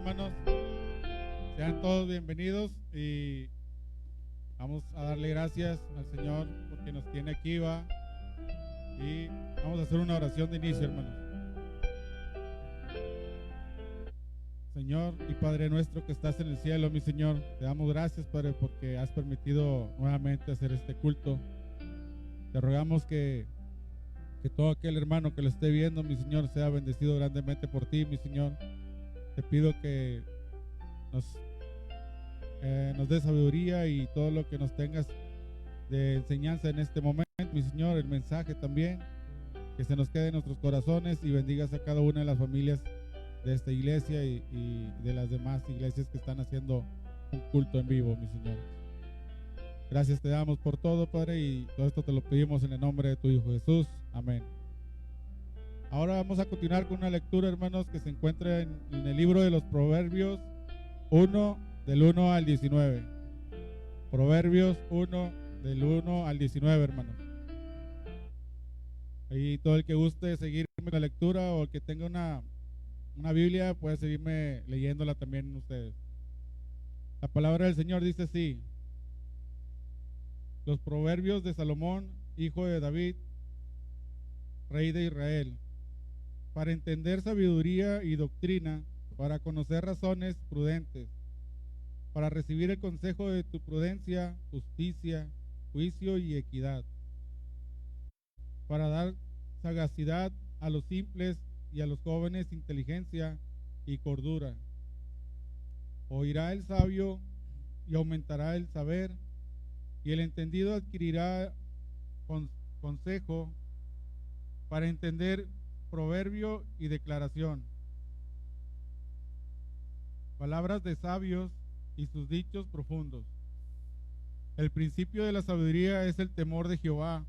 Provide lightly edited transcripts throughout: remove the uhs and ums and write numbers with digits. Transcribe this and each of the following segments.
hermanos. Sean todos bienvenidos y vamos a darle gracias al Señor porque nos tiene aquí, va. Y vamos a hacer una oración de inicio, hermanos. Señor y Padre nuestro que estás en el cielo, mi Señor, te damos gracias, Padre, porque has permitido nuevamente hacer este culto. Te rogamos que todo aquel hermano que lo esté viendo, mi Señor, sea bendecido grandemente por ti, mi Señor. Te pido que nos dé sabiduría y todo lo que nos tengas de enseñanza en este momento, mi Señor, el mensaje también, que se nos quede en nuestros corazones y bendigas a cada una de las familias de esta iglesia y de las demás iglesias que están haciendo un culto en vivo, mi Señor. Gracias te damos por todo, Padre, y todo esto te lo pedimos en el nombre de tu Hijo Jesús. Amén. Ahora vamos a continuar con una lectura, hermanos, que se encuentra en el libro de los Proverbios 1, del 1 al 19. Proverbios 1, del 1 al 19, hermanos. Y todo el que guste seguirme la lectura o el que tenga una Biblia puede seguirme leyéndola también ustedes. La palabra del Señor dice así: los proverbios de Salomón, hijo de David, rey de Israel, para entender sabiduría y doctrina, para conocer razones prudentes, para recibir el consejo de tu prudencia, justicia, juicio y equidad, para dar sagacidad a los simples y a los jóvenes inteligencia y cordura. Oirá el sabio y aumentará el saber, y el entendido adquirirá consejo para entender proverbio y declaración. Palabras de sabios y sus dichos profundos. El principio de la sabiduría es el temor de Jehová.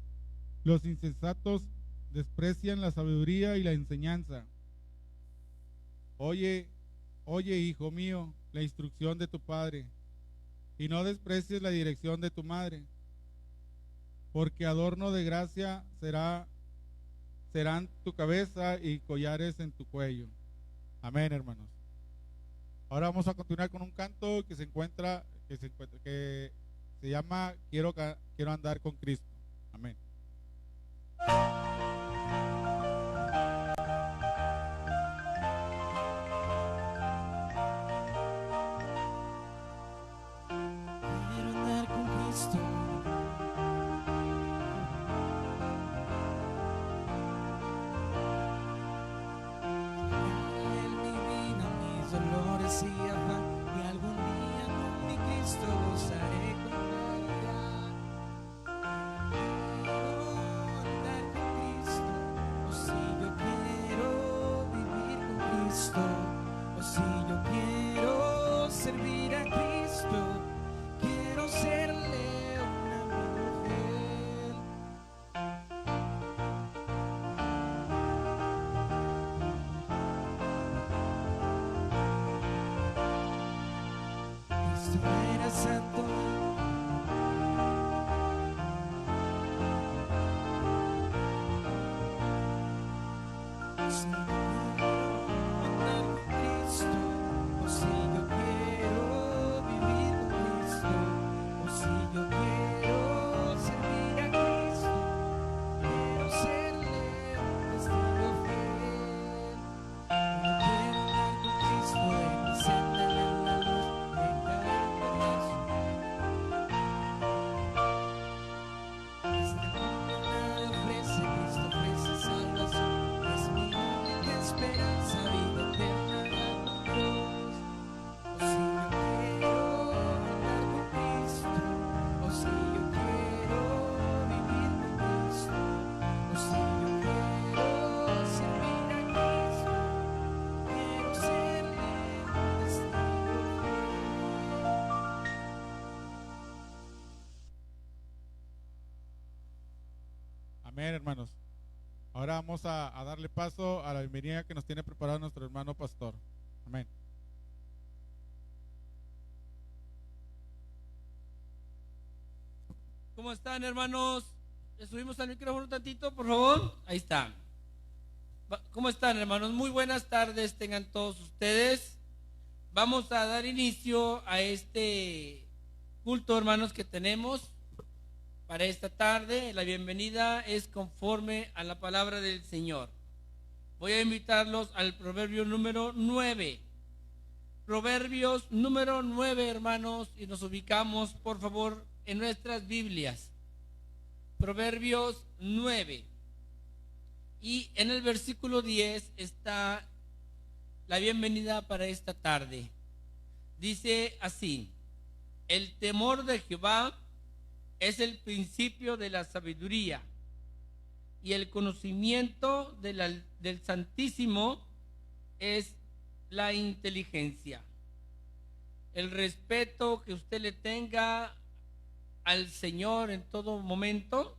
Los insensatos desprecian la sabiduría y la enseñanza. Oye, hijo mío, la instrucción de tu padre, y no desprecies la dirección de tu madre, porque adorno de gracia serán tu cabeza y collares en tu cuello. Amén, hermanos. Ahora vamos a continuar con un canto que se llama Quiero andar con Cristo. Amén. Amén, hermanos. Ahora vamos a darle paso a la bienvenida que nos tiene preparado nuestro hermano pastor. Amén. ¿Cómo están, hermanos? ¿Le subimos al micrófono un tantito, por favor? Ahí está. ¿Cómo están, hermanos? Muy buenas tardes tengan todos ustedes. Vamos a dar inicio a este culto, hermanos, que tenemos para esta tarde. La bienvenida es conforme a la palabra del Señor. Voy a invitarlos al proverbio número 9. Proverbios número 9, hermanos, y nos ubicamos, por favor, en nuestras Biblias. Proverbios 9. Y en el versículo 10 está la bienvenida para esta tarde. Dice así: el temor de Jehová es el principio de la sabiduría, y el conocimiento del Santísimo es la inteligencia. El respeto que usted le tenga al Señor en todo momento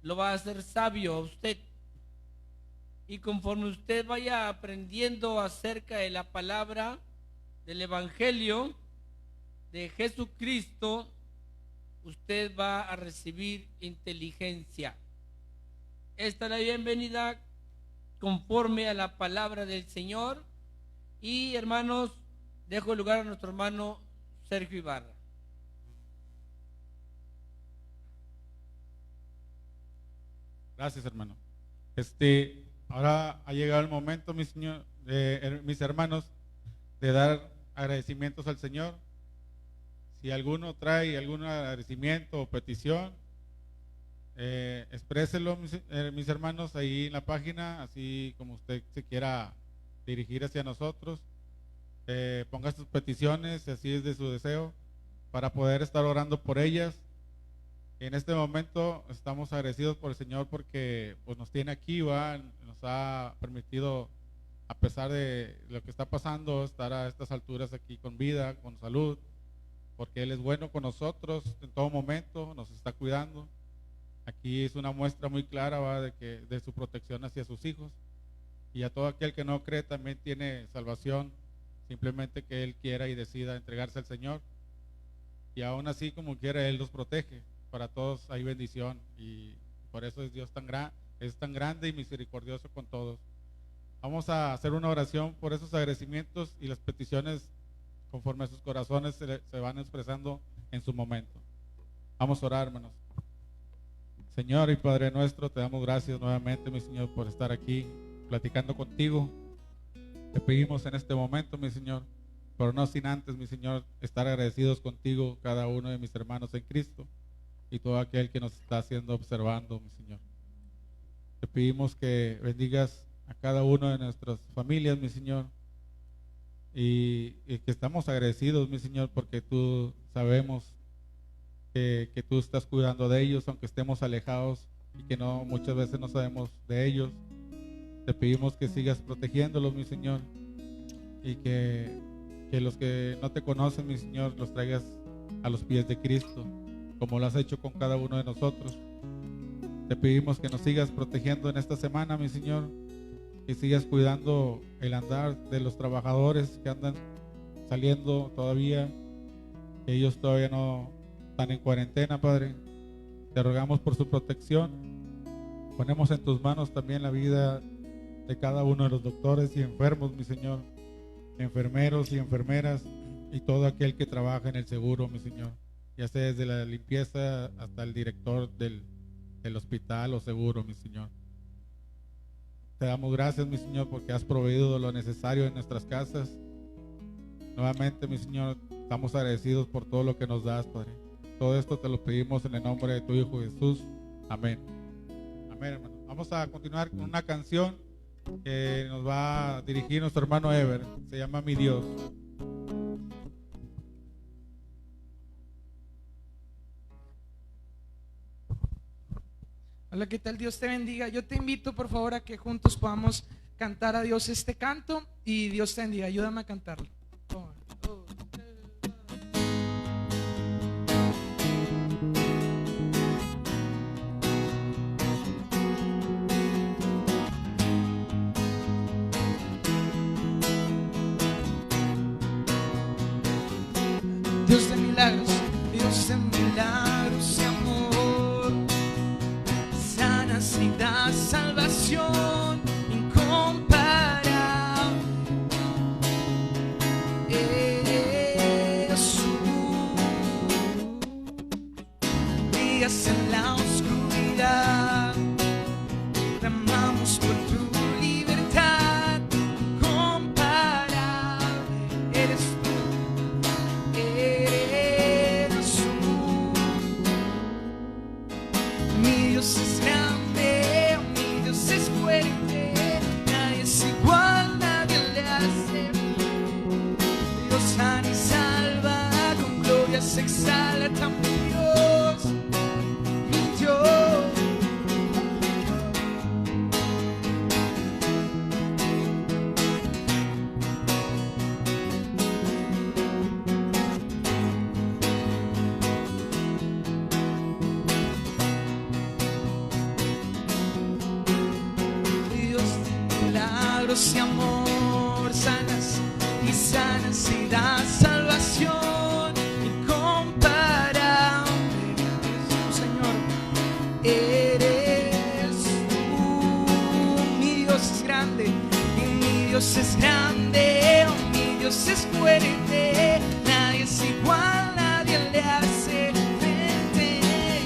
lo va a hacer sabio a usted. Y conforme usted vaya aprendiendo acerca de la palabra del Evangelio de Jesucristo, usted va a recibir inteligencia. Esta es la bienvenida conforme a la palabra del Señor. Y hermanos, dejo el lugar a nuestro hermano Sergio Ibarra. Gracias, hermano. Ahora ha llegado el momento, mis hermanos, de dar agradecimientos al Señor. Si alguno trae algún agradecimiento o petición, expréselo, mis hermanos, ahí en la página, así como usted se quiera dirigir hacia nosotros. Ponga sus peticiones, si así es de su deseo, para poder estar orando por ellas. En este momento estamos agradecidos por el Señor porque pues, nos tiene aquí, nos ha permitido, a pesar de lo que está pasando, estar a estas alturas aquí con vida, con salud, porque Él es bueno con nosotros en todo momento, nos está cuidando. Aquí es una muestra muy clara de su protección hacia sus hijos, y a todo aquel que no cree también tiene salvación, simplemente que Él quiera y decida entregarse al Señor, y aún así como quiera Él los protege. Para todos hay bendición, y por eso es Dios es tan grande y misericordioso con todos. Vamos a hacer una oración por esos agradecimientos, y las peticiones conforme a sus corazones se van expresando en su momento. Vamos a orar, hermanos. Señor y Padre nuestro, te damos gracias nuevamente, mi Señor, por estar aquí platicando contigo. Te pedimos en este momento, mi Señor, pero no sin antes, mi Señor, estar agradecidos contigo, cada uno de mis hermanos en Cristo, y todo aquel que nos está haciendo observando, mi Señor. Te pedimos que bendigas a cada uno de nuestras familias, mi Señor, y que estamos agradecidos, mi Señor, porque tú sabemos que tú estás cuidando de ellos, aunque estemos alejados y que no muchas veces no sabemos de ellos. Te pedimos que sigas protegiéndolos, mi Señor, y que los que no te conocen, mi Señor, los traigas a los pies de Cristo, como lo has hecho con cada uno de nosotros. Te pedimos que nos sigas protegiendo en esta semana, mi Señor, que sigas cuidando el andar de los trabajadores que andan saliendo todavía, que ellos todavía no están en cuarentena, Padre. Te rogamos por su protección. Ponemos en tus manos también la vida de cada uno de los doctores y enfermos, mi Señor, enfermeros y enfermeras, y todo aquel que trabaja en el seguro, mi Señor, ya sea desde la limpieza hasta el director del hospital o seguro, mi Señor. Te damos gracias, mi Señor, porque has proveído lo necesario en nuestras casas. Nuevamente, mi Señor, estamos agradecidos por todo lo que nos das, Padre. Todo esto te lo pedimos en el nombre de tu Hijo Jesús. Amén. Amén, hermano. Vamos a continuar con una canción que nos va a dirigir nuestro hermano Ever. Se llama Mi Dios. Hola, ¿qué tal? Dios te bendiga. Yo te invito por favor a que juntos podamos cantar a Dios este canto, y Dios te bendiga. Ayúdame a cantarlo. Dios de milagros, Dios de milagros y amor, sanas y das salvación incomparable. la oscuridad. Clamamos por tu libertad, incomparable eres tú, eres tú. Mi Dios es grande, mi Dios es fuerte, nadie es igual, nadie le hace. Dios sana y salva, con gloria se exalta mi Dios, mi Dios. Dios de milagros y amor, sanas y sanas y da salvación incomparable. Señor, eres tú. Mi Dios es grande, y mi Dios es grande, oh, mi Dios es fuerte, nadie es igual, nadie le hace frente.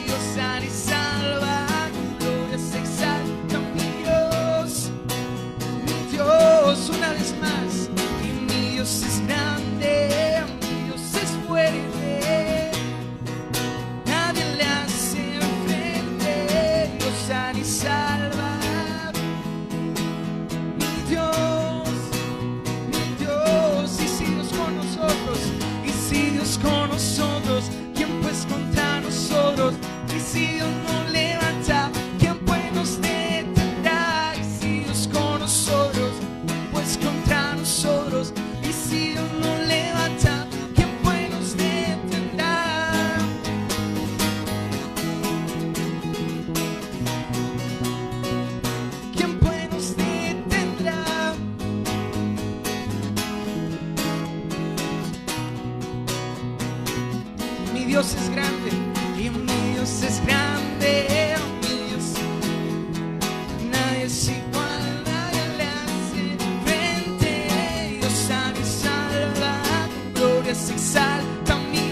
Dios sana y salva, con gloria se exalta mi Dios, una vez más. Y mi Dios es grande, mi Dios es fuerte, nadie le hace frente. Dios sana y salva, mi Dios, mi Dios. Y si Dios con nosotros, y si Dios con nosotros, ¿quién pues contra nosotros? Y si Dios nos levanta, ¿quién pues nos detendrá? Y si Dios con nosotros, pues contra nosotros, y si Dios nos levanta, ¿quién pues nos detendrá? ¿Quién pues nos detendrá? Mi Dios es grande, y mi Dios es grande, oh, mi Dios, nadie es igual, nadie le hace frente. Dios sana y salva, con gloria se exalta mi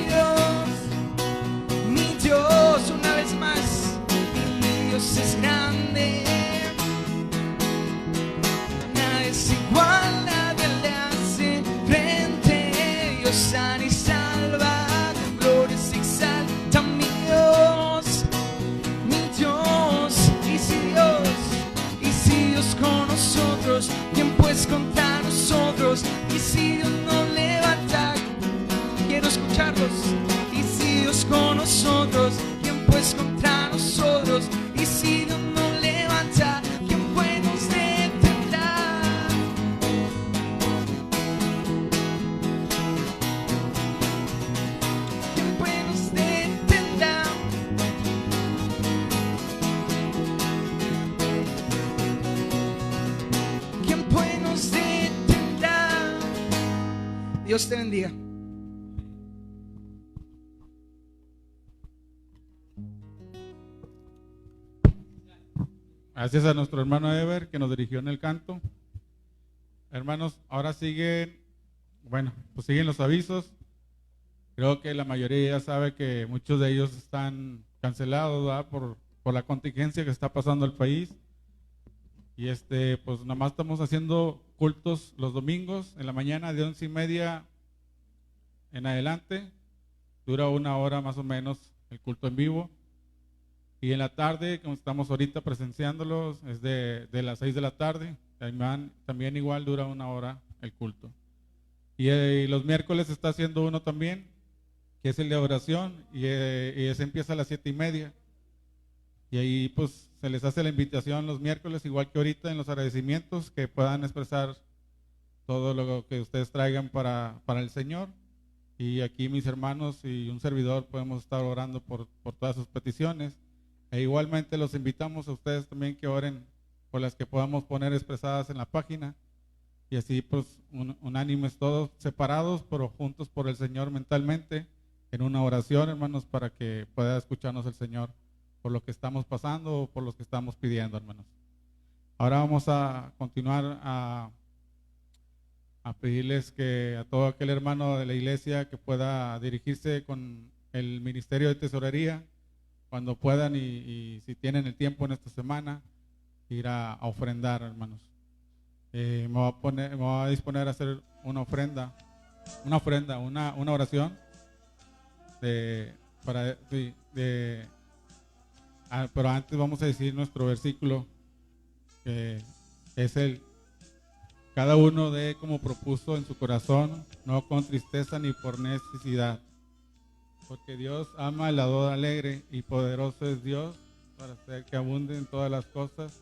Dios, una vez más. Y mi Dios es grande, nadie es igual, nadie le hace frente. Dios sana y salva, con gloria se exalta mi Dios, mi Dios. Y si Dios con nosotros, ¿quién pues contra nosotros? Y si Dios nos levanta, quiero escucharlos. Y si Dios con nosotros, ¿quién pues contra nosotros? Y si Dios nos levanta, ¿quién pues nos detendrá? ¿Quién pues nos detendrá? ¿Quién pues nos detendrá? Dios te bendiga. Gracias a nuestro hermano Ever que nos dirigió en el canto. Hermanos, ahora siguen, pues siguen los avisos. Creo que la mayoría ya sabe que muchos de ellos están cancelados, ¿verdad? Por la contingencia que está pasando el país. Y pues nada más estamos haciendo cultos los domingos en la mañana de 11:30 en adelante. Dura 1 hora más o menos el culto en vivo. Y en la tarde, como estamos ahorita presenciándolos, es de las 6 de la tarde. También igual dura 1 hora el culto. Y los miércoles está haciendo uno también, que es el de oración, y ese empieza a las 7:30. Y ahí pues se les hace la invitación los miércoles, igual que ahorita en los agradecimientos, que puedan expresar todo lo que ustedes traigan para el Señor. Y aquí mis hermanos y un servidor podemos estar orando por todas sus peticiones. E igualmente los invitamos a ustedes también que oren por las que podamos poner expresadas en la página. Y así pues unánimes todos, separados pero juntos por el Señor mentalmente, en una oración, hermanos, para que pueda escucharnos el Señor por lo que estamos pasando o por lo que estamos pidiendo, hermanos. Ahora vamos a continuar a pedirles que a todo aquel hermano de la iglesia que pueda dirigirse con el ministerio de tesorería cuando puedan y si tienen el tiempo en esta semana, ir a ofrendar, hermanos. Me voy a disponer a hacer una oración pero antes vamos a decir nuestro versículo, que es cada uno dé como propuso en su corazón, no con tristeza ni por necesidad, porque Dios ama el dador alegre y poderoso es Dios para hacer que abunde en todas las cosas.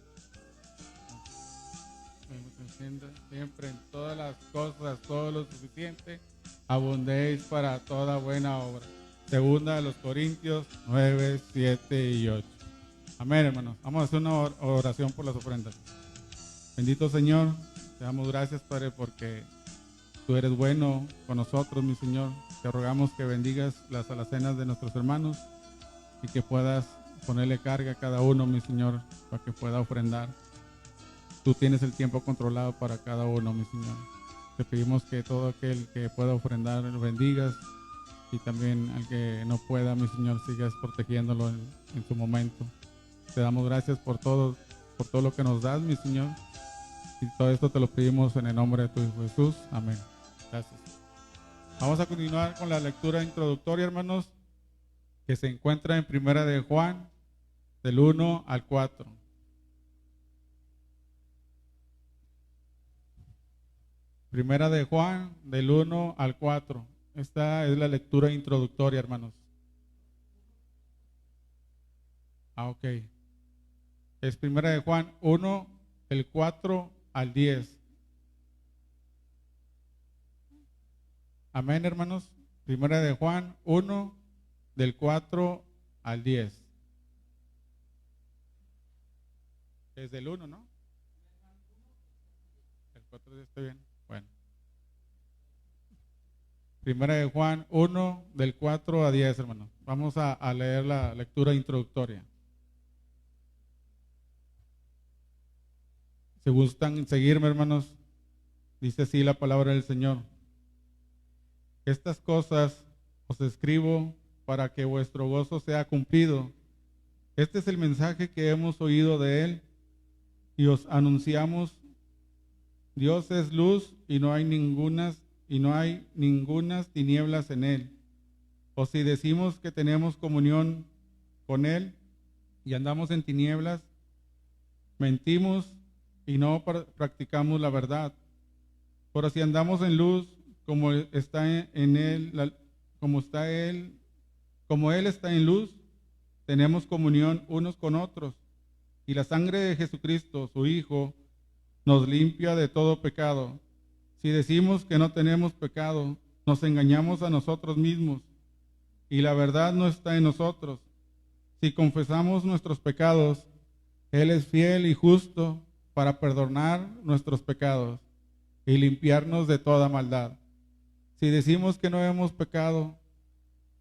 Siempre en todas las cosas, todo lo suficiente, abundéis para toda buena obra. Segunda de los Corintios 9, 7 y 8. Amén, hermanos. Vamos a hacer una oración por las ofrendas. Bendito Señor, te damos gracias, Padre, porque tú eres bueno con nosotros, mi Señor. Te rogamos que bendigas las alacenas de nuestros hermanos y que puedas ponerle carga a cada uno, mi Señor, para que pueda ofrendar. Tú tienes el tiempo controlado para cada uno, mi Señor. Te pedimos que todo aquel que pueda ofrendar lo bendigas y también al que no pueda, mi Señor, sigas protegiéndolo en su momento. Te damos gracias por todo lo que nos das, mi Señor. Y todo esto te lo pedimos en el nombre de tu Hijo Jesús. Amén. Gracias. Vamos a continuar con la lectura introductoria, hermanos, que se encuentra en Primera de Juan, del 1 al 4. Primera de Juan, del 1 al 4. Esta es la lectura introductoria, hermanos. Ok. Es Primera de Juan 1, del 4 al 10. Amén, hermanos. Primera de Juan 1, del 4 al 10. Es del 1, ¿no? El 4 está bien. Bueno. Primera de Juan 1, del 4 a 10, hermanos. Vamos a leer la lectura introductoria. Si gustan seguirme, hermanos, dice así la palabra del Señor. Estas cosas os escribo para que vuestro gozo sea cumplido. Este es el mensaje que hemos oído de Él y os anunciamos. Dios es luz y no hay ningunas tinieblas en Él. O si decimos que tenemos comunión con Él y andamos en tinieblas, mentimos y no practicamos la verdad. Pero si andamos en luz, como Él está en luz, tenemos comunión unos con otros. Y la sangre de Jesucristo, su Hijo, nos limpia de todo pecado. Si decimos que no tenemos pecado, nos engañamos a nosotros mismos y la verdad no está en nosotros. Si confesamos nuestros pecados, Él es fiel y justo para perdonar nuestros pecados y limpiarnos de toda maldad. Si decimos que no hemos pecado,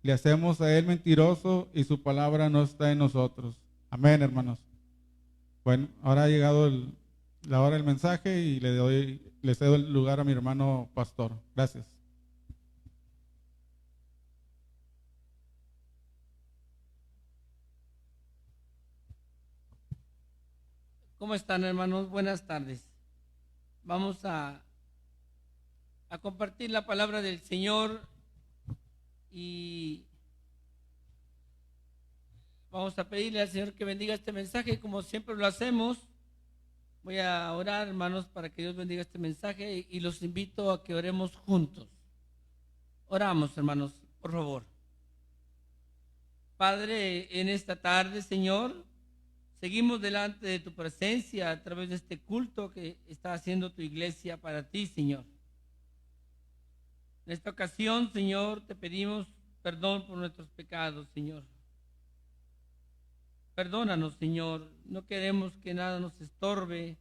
le hacemos a Él mentiroso y su palabra no está en nosotros. Amén, hermanos. Bueno, ahora ha llegado la hora del mensaje y le cedo el lugar a mi hermano pastor. Gracias. ¿Cómo están, hermanos? Buenas tardes. Vamos a compartir la palabra del Señor y vamos a pedirle al Señor que bendiga este mensaje como siempre lo hacemos. Voy a orar, hermanos, para que Dios bendiga este mensaje y los invito a que oremos juntos. Oramos, hermanos, por favor. Padre, en esta tarde, Señor, seguimos delante de tu presencia a través de este culto que está haciendo tu iglesia para ti, Señor. En esta ocasión, Señor, te pedimos perdón por nuestros pecados, Señor. Perdónanos, Señor. No queremos que nada nos estorbe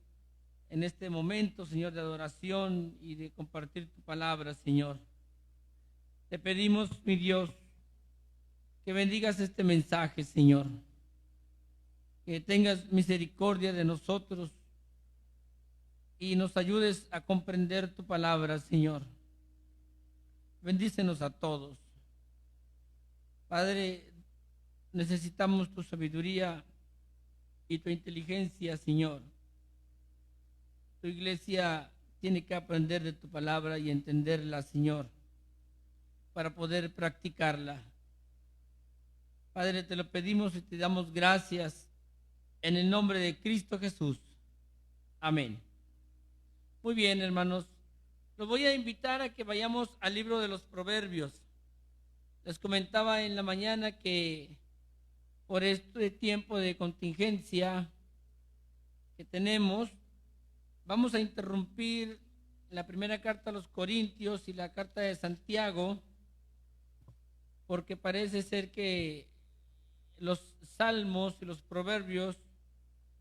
en este momento, Señor, de adoración y de compartir tu palabra, Señor. Te pedimos, mi Dios, que bendigas este mensaje, Señor. Que tengas misericordia de nosotros y nos ayudes a comprender tu palabra, Señor. Bendícenos a todos. Padre, necesitamos tu sabiduría y tu inteligencia, Señor. Tu iglesia tiene que aprender de tu palabra y entenderla, Señor, para poder practicarla. Padre, te lo pedimos y te damos gracias en el nombre de Cristo Jesús. Amén. Muy bien, hermanos. Los voy a invitar a que vayamos al libro de los Proverbios. Les comentaba en la mañana que por este tiempo de contingencia que tenemos, vamos a interrumpir la primera carta a los Corintios y la carta de Santiago, porque parece ser que los salmos y los proverbios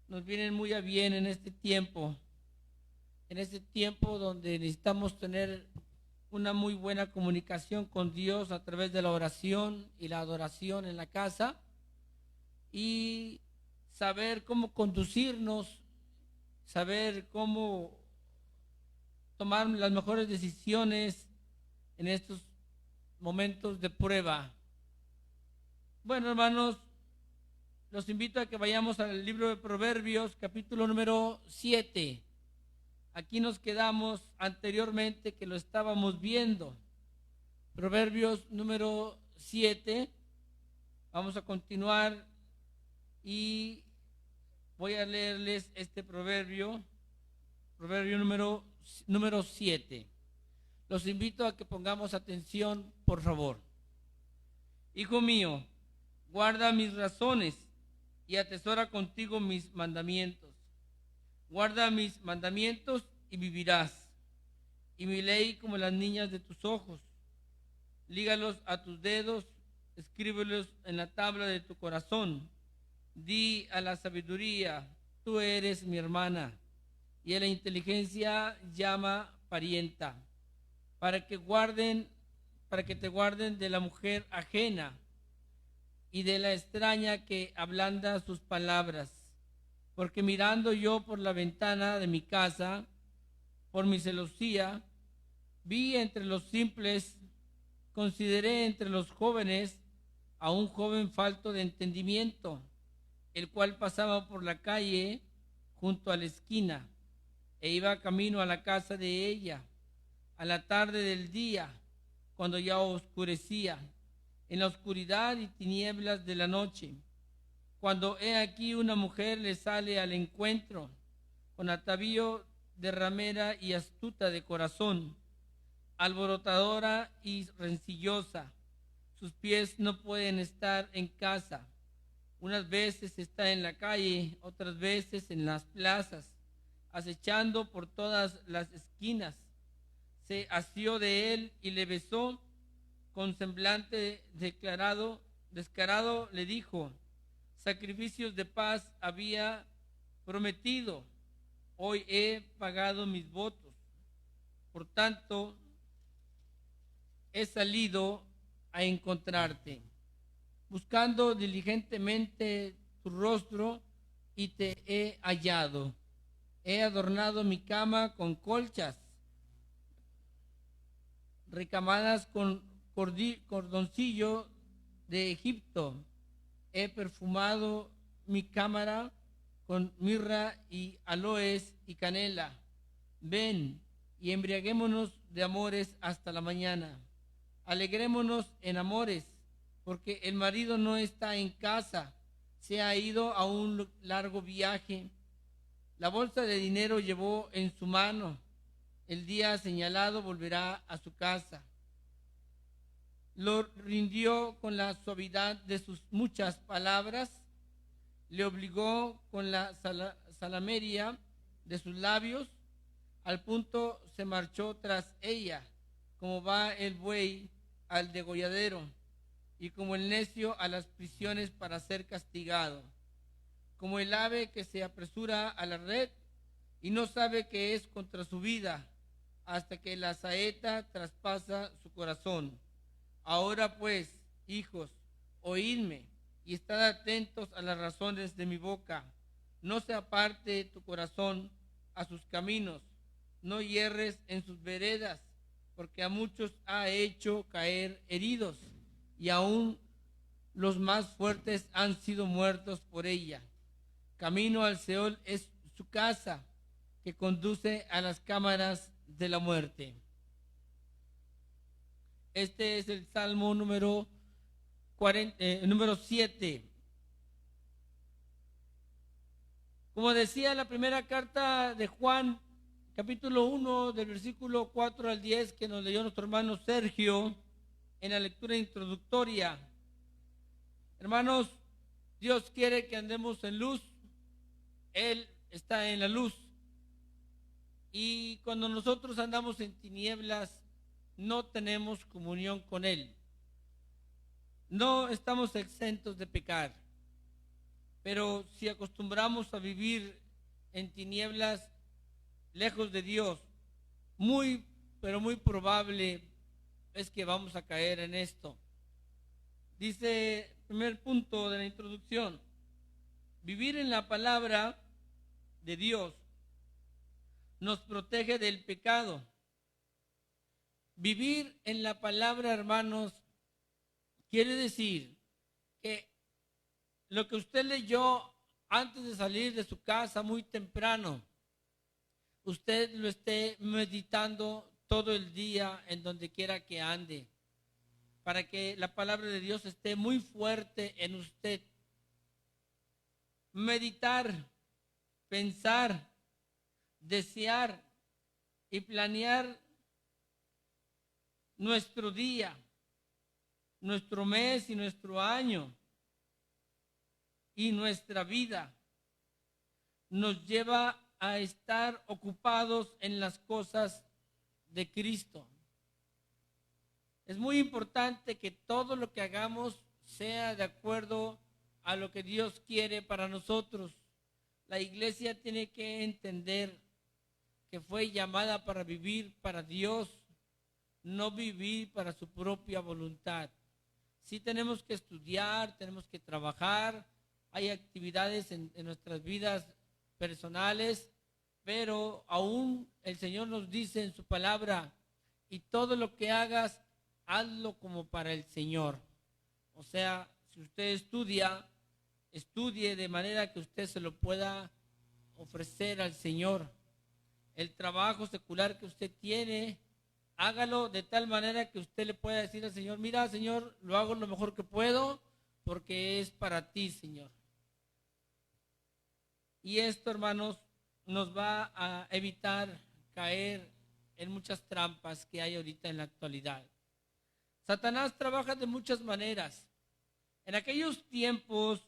nos vienen muy a bien en este tiempo donde necesitamos tener una muy buena comunicación con Dios a través de la oración y la adoración en la casa, y saber cómo conducirnos, saber cómo tomar las mejores decisiones en estos momentos de prueba. Bueno, hermanos, los invito a que vayamos al libro de Proverbios, capítulo número 7. Aquí nos quedamos anteriormente, que lo estábamos viendo. Proverbios número 7. Vamos a continuar y voy a leerles este proverbio número 7. Los invito a que pongamos atención, por favor. Hijo mío, guarda mis razones y atesora contigo mis mandamientos. Guarda mis mandamientos y vivirás, y mi ley como las niñas de tus ojos. Lígalos a tus dedos, escríbelos en la tabla de tu corazón. Di a la sabiduría, tú eres mi hermana, y a la inteligencia llama parienta, para que te guarden de la mujer ajena y de la extraña que ablanda sus palabras. Porque mirando yo por la ventana de mi casa, por mi celosía, vi entre los simples, consideré entre los jóvenes a un joven falto de entendimiento, el cual pasaba por la calle junto a la esquina, e iba camino a la casa de ella, a la tarde del día, cuando ya oscurecía, en la oscuridad y tinieblas de la noche, cuando he aquí una mujer le sale al encuentro, con atavío de ramera y astuta de corazón, alborotadora y rencillosa. Sus pies no pueden estar en casa. Unas veces está en la calle, otras veces en las plazas, acechando por todas las esquinas. Se asió de él y le besó, con semblante descarado le dijo: sacrificios de paz había prometido, hoy he pagado mis votos. Por tanto, he salido a encontrarte, buscando diligentemente tu rostro, y te he hallado. He adornado mi cama con colchas, recamadas con cordoncillo de Egipto. He perfumado mi cámara con mirra y aloes y canela. Ven y embriaguémonos de amores hasta la mañana. Alegrémonos en amores, porque el marido no está en casa, se ha ido a un largo viaje. La bolsa de dinero llevó en su mano. El día señalado volverá a su casa. Lo rindió con la suavidad de sus muchas palabras, le obligó con la salamería de sus labios, al punto se marchó tras ella, como va el buey al degolladero, y como el necio a las prisiones para ser castigado, como el ave que se apresura a la red y no sabe que es contra su vida, hasta que la saeta traspasa su corazón. Ahora pues, hijos, oídme y estad atentos a las razones de mi boca. No se aparte tu corazón a sus caminos, no hierres en sus veredas, porque a muchos ha hecho caer heridos, y aún los más fuertes han sido muertos por ella. Camino al Seol es su casa, que conduce a las cámaras de la muerte. Este es el Salmo número 7. Como decía la primera carta de Juan, capítulo 1, del versículo 4 al 10, que nos leyó nuestro hermano Sergio en la lectura introductoria. Hermanos, Dios quiere que andemos en luz. Él está en la luz. Y cuando nosotros andamos en tinieblas, no tenemos comunión con Él. No estamos exentos de pecar. Pero si acostumbramos a vivir en tinieblas, lejos de Dios, pero muy probable es que vamos a caer en esto. Dice el primer punto de la introducción: vivir en la palabra de Dios nos protege del pecado. Vivir en la palabra, hermanos, quiere decir que lo que usted leyó antes de salir de su casa muy temprano, usted lo esté meditando todo el día en donde quiera que ande, para que la palabra de Dios esté muy fuerte en usted. Meditar, pensar, desear y planear nuestro día, nuestro mes y nuestro año y nuestra vida nos lleva a estar ocupados en las cosas de Cristo. Es muy importante que todo lo que hagamos sea de acuerdo a lo que Dios quiere para nosotros. La iglesia tiene que entender que fue llamada para vivir para Dios, no vivir para su propia voluntad. Sí tenemos que estudiar, tenemos que trabajar, hay actividades en nuestras vidas personales, pero aún el Señor nos dice en su palabra: y todo lo que hagas, hazlo como para el Señor. O sea, si usted estudie de manera que usted se lo pueda ofrecer al Señor. El trabajo secular que usted tiene, hágalo de tal manera que usted le pueda decir al Señor: mira, Señor, lo hago lo mejor que puedo porque es para ti, Señor. Y esto, hermanos, nos va a evitar caer en muchas trampas que hay ahorita en la actualidad. Satanás trabaja de muchas maneras. En aquellos tiempos,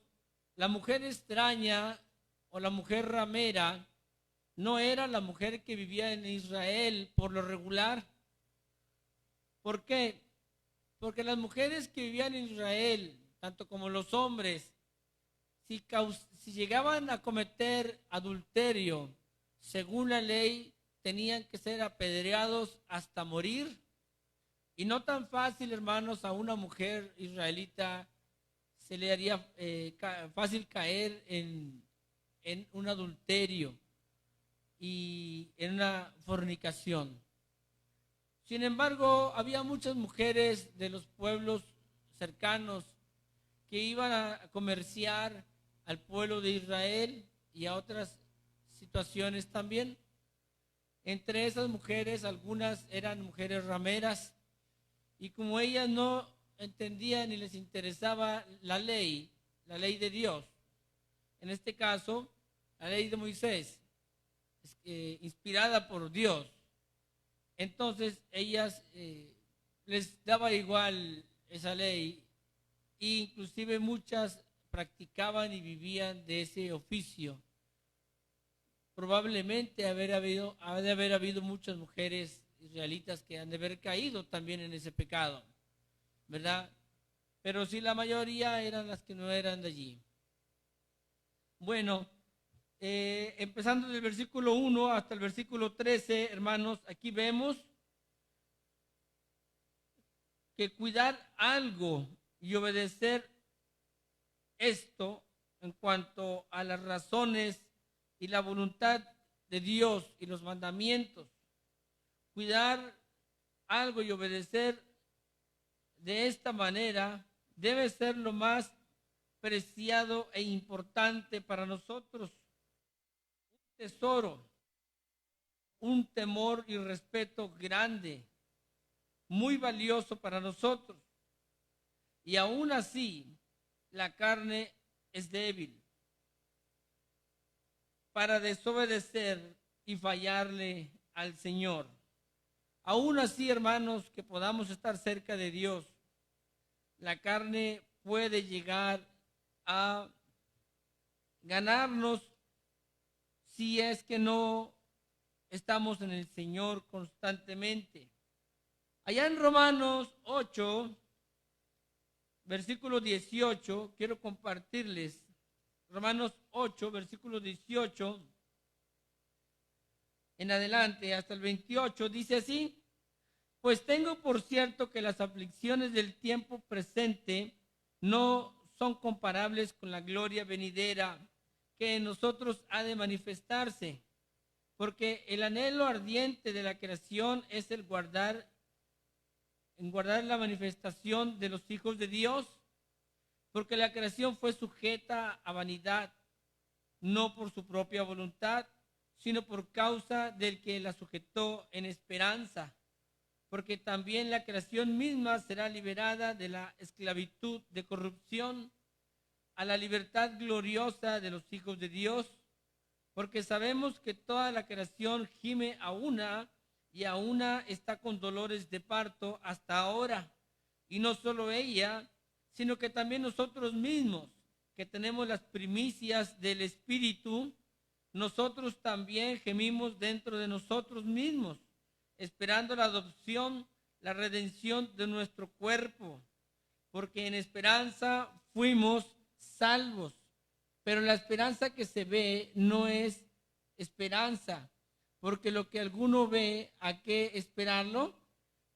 la mujer extraña o la mujer ramera no era la mujer que vivía en Israel por lo regular. ¿Por qué? Porque las mujeres que vivían en Israel, tanto como los hombres, si llegaban a cometer adulterio, según la ley, tenían que ser apedreados hasta morir. Y no tan fácil, hermanos, a una mujer israelita se le haría fácil caer en un adulterio y en una fornicación. Sin embargo, había muchas mujeres de los pueblos cercanos que iban a comerciar al pueblo de Israel y a otras situaciones también. Entre esas mujeres, algunas eran mujeres rameras, y como ellas no entendían ni les interesaba la ley de Dios, en este caso, la ley de Moisés, inspirada por Dios, entonces ellas les daba igual esa ley, e inclusive muchas practicaban y vivían de ese oficio. Probablemente ha de haber habido muchas mujeres israelitas que han de haber caído también en ese pecado, ¿verdad? Pero sí, la mayoría eran las que no eran de allí. Bueno, empezando del versículo 1 hasta el versículo 13, hermanos, aquí vemos que cuidar algo y obedecer esto en cuanto a las razones y la voluntad de Dios y los mandamientos, cuidar algo y obedecer de esta manera debe ser lo más preciado e importante para nosotros. Un tesoro, un temor y respeto grande, muy valioso para nosotros. Y aún así, la carne es débil para desobedecer y fallarle al Señor. Aún así, hermanos, que podamos estar cerca de Dios, la carne puede llegar a ganarnos si es que no estamos en el Señor constantemente. Allá en Romanos 8, versículo 18, quiero compartirles. Romanos 8, versículo 18 en adelante hasta el 28, dice así: pues tengo por cierto que las aflicciones del tiempo presente no son comparables con la gloria venidera que en nosotros ha de manifestarse, porque el anhelo ardiente de la creación es el guardar la manifestación de los hijos de Dios, porque la creación fue sujeta a vanidad, no por su propia voluntad, sino por causa del que la sujetó en esperanza, porque también la creación misma será liberada de la esclavitud de corrupción a la libertad gloriosa de los hijos de Dios, porque sabemos que toda la creación gime a una y a una está con dolores de parto hasta ahora, y no solo ella, sino que también nosotros mismos, que tenemos las primicias del Espíritu, nosotros también gemimos dentro de nosotros mismos, esperando la adopción, la redención de nuestro cuerpo, porque en esperanza fuimos salvos. Pero la esperanza que se ve no es esperanza, porque lo que alguno ve, ¿a qué esperarlo?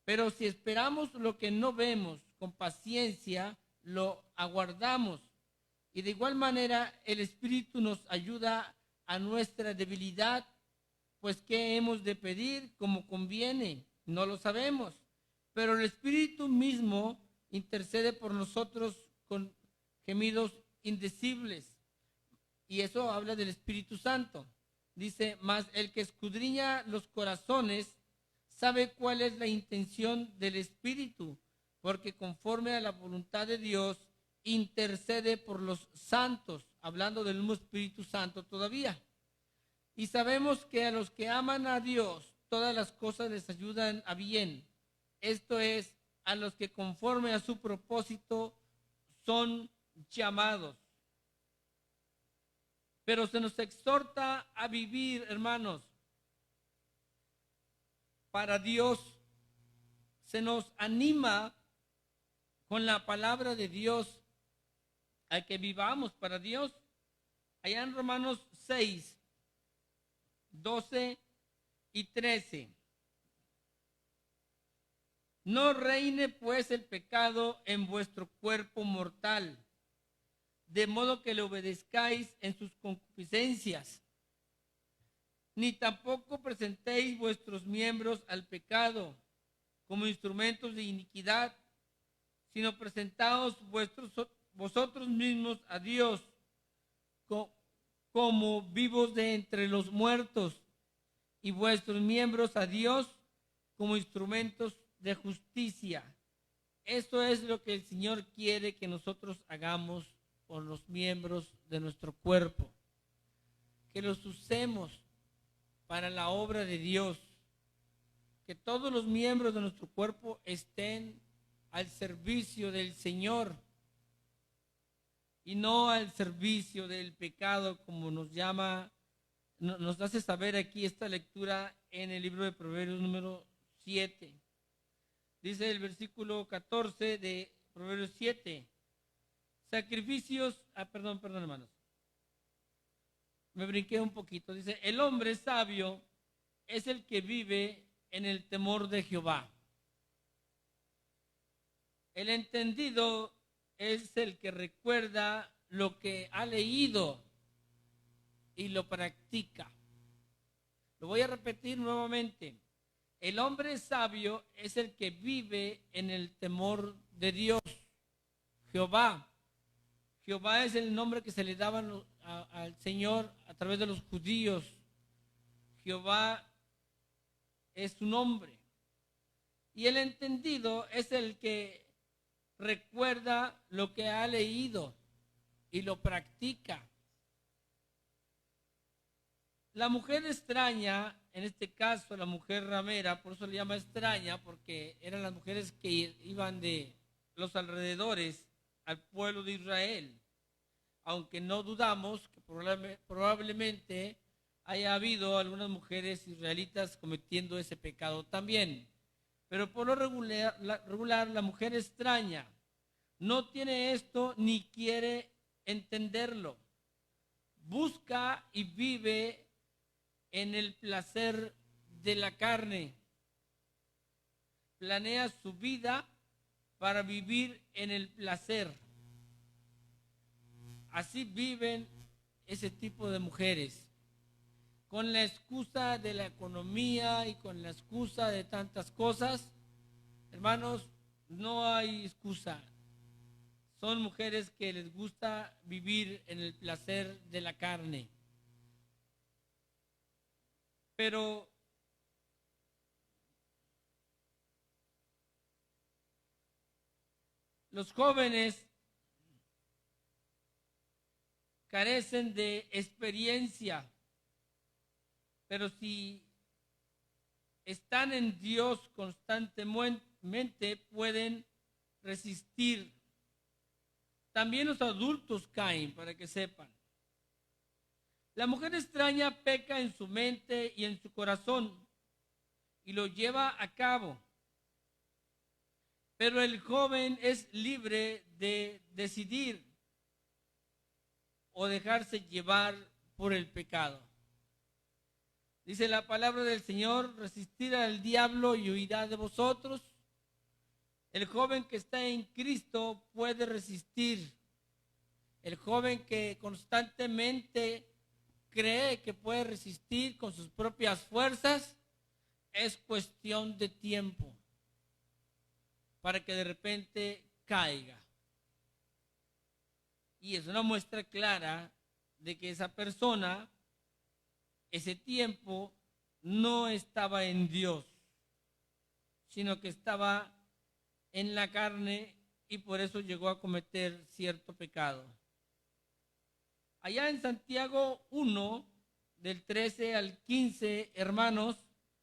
Pero si esperamos lo que no vemos con paciencia, lo aguardamos. Y de igual manera el Espíritu nos ayuda a nuestra debilidad, pues ¿qué hemos de pedir como conviene? No lo sabemos, pero el Espíritu mismo intercede por nosotros con gemidos indecibles. Y eso habla del Espíritu Santo. Dice, mas el que escudriña los corazones sabe cuál es la intención del Espíritu, porque conforme a la voluntad de Dios intercede por los santos, hablando del mismo Espíritu Santo todavía. Y sabemos que a los que aman a Dios, todas las cosas les ayudan a bien. Esto es, a los que conforme a su propósito son llamados. Pero se nos exhorta a vivir, hermanos, para Dios. Se nos anima con la palabra de Dios a que vivamos para Dios. Allá en Romanos 6, 12 y 13. No reine pues el pecado en vuestro cuerpo mortal, de modo que le obedezcáis en sus concupiscencias, ni tampoco presentéis vuestros miembros al pecado como instrumentos de iniquidad, sino presentaos vosotros mismos a Dios como vivos de entre los muertos, y vuestros miembros a Dios como instrumentos de justicia. Esto es lo que el Señor quiere que nosotros hagamos con los miembros de nuestro cuerpo, que los usemos para la obra de Dios, que todos los miembros de nuestro cuerpo estén al servicio del Señor y no al servicio del pecado, como nos llama, nos hace saber aquí esta lectura en el libro de Proverbios número 7. Dice el versículo 14 de Proverbios 7, sacrificios, perdón hermanos, me brinqué un poquito. Dice, el hombre sabio es el que vive en el temor de Jehová. El entendido es el que recuerda lo que ha leído y lo practica. Lo voy a repetir nuevamente. El hombre sabio es el que vive en el temor de Dios, Jehová. Jehová es el nombre que se le daba al Señor a través de los judíos. Jehová es su nombre. Y el entendido es el que recuerda lo que ha leído y lo practica. La mujer extraña, en este caso la mujer ramera, por eso le llama extraña, porque eran las mujeres que iban de los alrededores al pueblo de Israel, aunque no dudamos que probablemente haya habido algunas mujeres israelitas cometiendo ese pecado también. Pero por lo regular, la mujer extraña no tiene esto ni quiere entenderlo. Busca y vive en el placer de la carne. Planea su vida para vivir en el placer. Así viven ese tipo de mujeres, con la excusa de la economía y con la excusa de tantas cosas. Hermanos, no hay excusa. Son mujeres que les gusta vivir en el placer de la carne. Pero los jóvenes carecen de experiencia, pero si están en Dios constantemente pueden resistir. También los adultos caen, para que sepan. La mujer extraña peca en su mente y en su corazón y lo lleva a cabo. Pero el joven es libre de decidir o dejarse llevar por el pecado. Dice la palabra del Señor: resistir al diablo y huirá de vosotros. El joven que está en Cristo puede resistir. El joven que constantemente cree que puede resistir con sus propias fuerzas, es cuestión de tiempo para que de repente caiga. Y es una muestra clara de que esa persona, ese tiempo, no estaba en Dios, sino que estaba en la carne y por eso llegó a cometer cierto pecado. Allá en Santiago 1, del 13 al 15, hermanos,